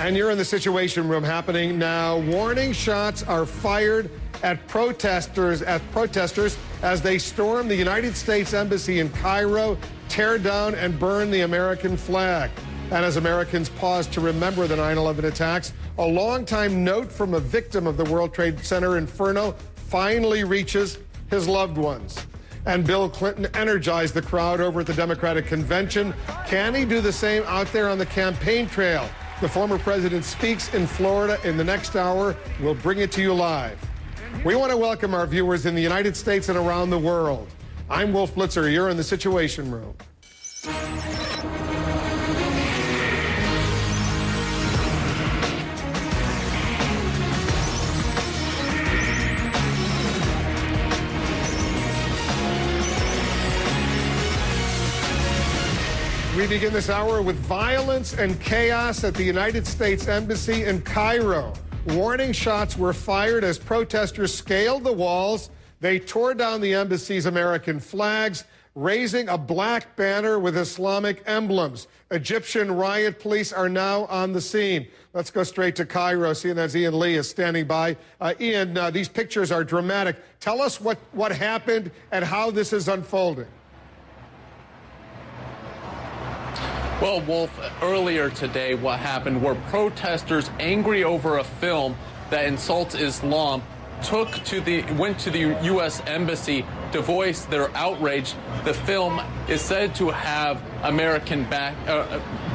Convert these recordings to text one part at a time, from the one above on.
And you're in the Situation Room happening now. Warning shots are fired at protesters as they storm the United States Embassy in Cairo, tear down and burn the American flag. And as Americans pause to remember the 9/11 attacks, a longtime note from a victim of the World Trade Center inferno finally reaches his loved ones. And Bill Clinton energized the crowd over at the Democratic Convention. Can he do the same out there on the campaign trail? The former president speaks in Florida in the next hour. We'll bring it to you live. We want to welcome our viewers in the United States and around the world. I'm Wolf Blitzer. You're in the Situation Room. We begin this hour with violence and chaos at the United States Embassy in Cairo. Warning shots were fired as protesters scaled the walls. They tore down the embassy's American flags, raising a black banner with Islamic emblems. Egyptian riot police are now on the scene. Let's go straight to Cairo. CNN's Ian Lee is standing by. Ian, these pictures are dramatic. Tell us what happened and how this is unfolding. Well, Wolf, earlier today what happened were protesters angry over a film that insults Islam went to the U.S. Embassy to voice their outrage. The film is said to have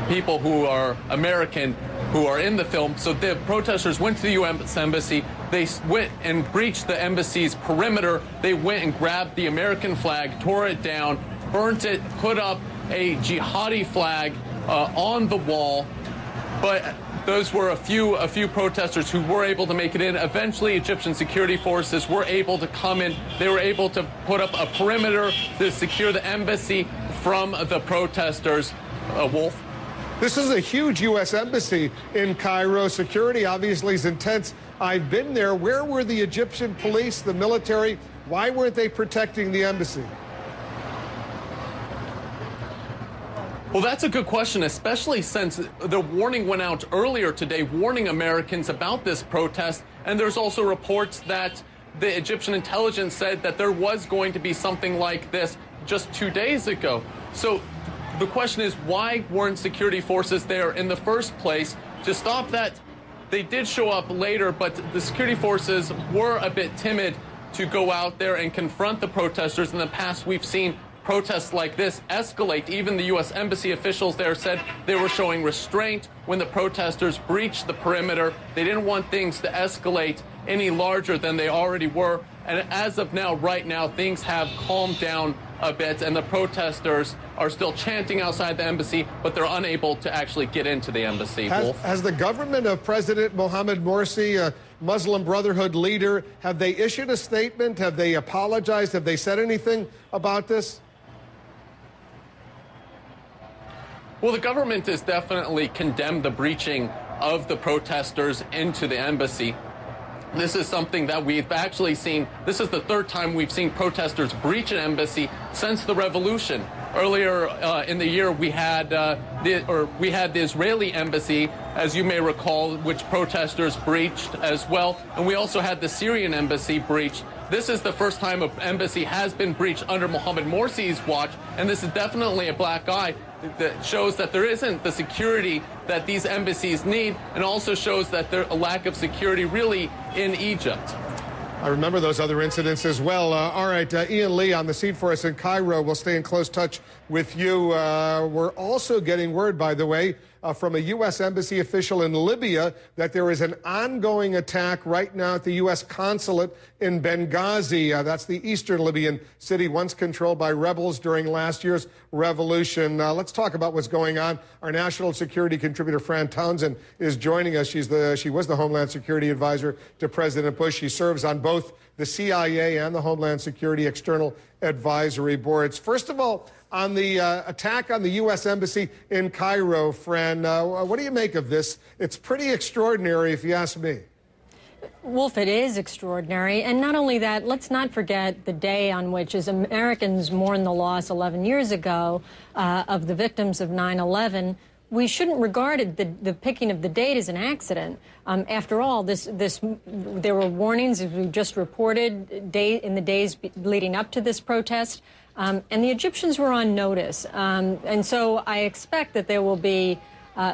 people who are American who are in the film. So the protesters went to the U.S. Embassy. They went and breached the embassy's perimeter. They went and grabbed the American flag, tore it down, burnt it, put up a jihadi flag on the wall, but those were a few protesters who were able to make it in. Eventually, Egyptian security forces were able to come in. They were able to put up a perimeter to secure the embassy from the protesters. Wolf? This is a huge U.S. embassy in Cairo. Security obviously is intense. I've been there. Where were the Egyptian police, the military? Why weren't they protecting the embassy? Well, that's a good question, especially since the warning went out earlier today, warning Americans about this protest. And there's also reports that the Egyptian intelligence said that there was going to be something like this just 2 days ago. So the question is, why weren't security forces there in the first place to stop that? They did show up later, but the security forces were a bit timid to go out there and confront the protesters. In the past, we've seen protests like this escalate. Even the U.S. Embassy officials there said they were showing restraint when the protesters breached the perimeter. They didn't want things to escalate any larger than they already were. And as of now, right now, things have calmed down a bit, and the protesters are still chanting outside the embassy, but they're unable to actually get into the embassy. Has the government of President Mohammed Morsi, a Muslim Brotherhood leader, have they issued a statement? Have they apologized? Have they said anything about this? Well, the government has definitely condemned the breaching of the protesters into the embassy. This is something that we've actually seen. This is the third time we've seen protesters breach an embassy since the revolution. Earlier in the year, we had the Israeli embassy, as you may recall, which protesters breached as well. And we also had the Syrian embassy breached. This is the first time an embassy has been breached under Mohammed Morsi's watch, and this is definitely a black eye that shows that there isn't the security that these embassies need, and also shows that there's a lack of security really in Egypt. I remember those other incidents as well. All right, Ian Lee on the scene for us in Cairo. We'll stay in close touch with you. We're also getting word, by the way, from a U.S. embassy official in Libya that there is an ongoing attack right now at the U.S. consulate in Benghazi. That's the eastern Libyan city, once controlled by rebels during last year's revolution. Let's talk about what's going on. Our national security contributor, Fran Townsend, is joining us. She was the Homeland Security Advisor to President Bush. She serves on both the CIA and the Homeland Security External Advisory Boards. First of all, on the attack on the U.S. Embassy in Cairo, Fran, what do you make of this? It's pretty extraordinary, if you ask me. Wolf, it is extraordinary. And not only that, let's not forget the day on which, as Americans mourn the loss 11 years ago of the victims of 9/11, we shouldn't regard the picking of the date as an accident. After all, there were warnings, as we just reported, in the days leading up to this protest, and the Egyptians were on notice. And so I expect that there will be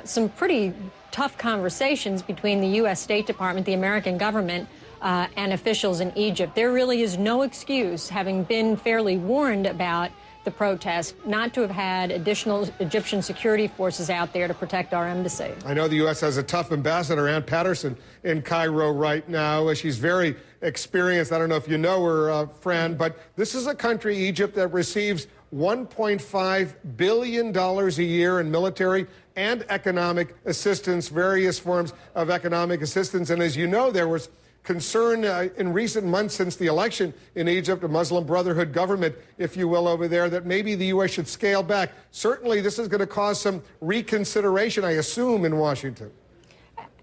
some pretty tough conversations between the U.S. State Department, the American government, and officials in Egypt. There really is no excuse, having been fairly warned about the protest, not to have had additional Egyptian security forces out there to protect our embassy. I know the U.S. has a tough ambassador, Ann Patterson, in Cairo right now. She's very experienced. I don't know if you know her, Fran, but this is a country, Egypt, that receives $1.5 billion a year in military and economic assistance, various forms of economic assistance. And as you know, there was concern in recent months since the election in Egypt, a Muslim Brotherhood government, if you will, over there, that maybe the U.S. should scale back. Certainly, this is going to cause some reconsideration, I assume, in Washington.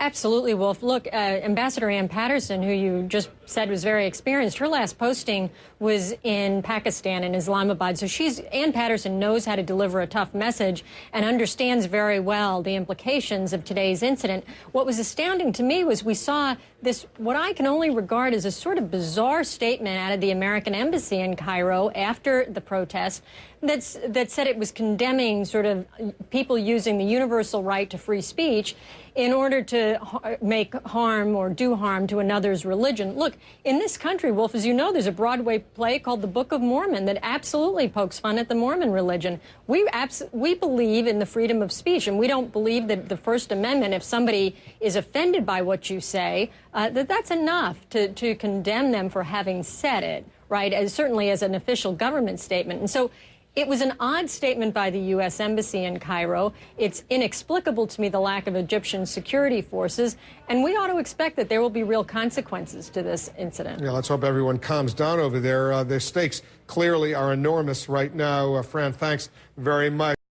Absolutely, Wolf. Look, Ambassador Ann Patterson, who you just said was very experienced, her last posting was in Pakistan, in Islamabad. So Ann Patterson knows how to deliver a tough message and understands very well the implications of today's incident. What was astounding to me was we saw this, what I can only regard as a sort of bizarre statement out of the American embassy in Cairo after the protest that said it was condemning sort of people using the universal right to free speech in order to make harm or do harm to another's religion. Look, in this country, Wolf, as you know, there's a Broadway play called The Book of Mormon that absolutely pokes fun at the Mormon religion. We believe in the freedom of speech, and we don't believe that the First Amendment, if somebody is offended by what you say, that's enough to condemn them for having said it, right, certainly as an official government statement. And so it was an odd statement by the U.S. Embassy in Cairo. It's inexplicable to me, the lack of Egyptian security forces, and we ought to expect that there will be real consequences to this incident. Yeah, let's hope everyone calms down over there. The stakes clearly are enormous right now. Fran, thanks very much.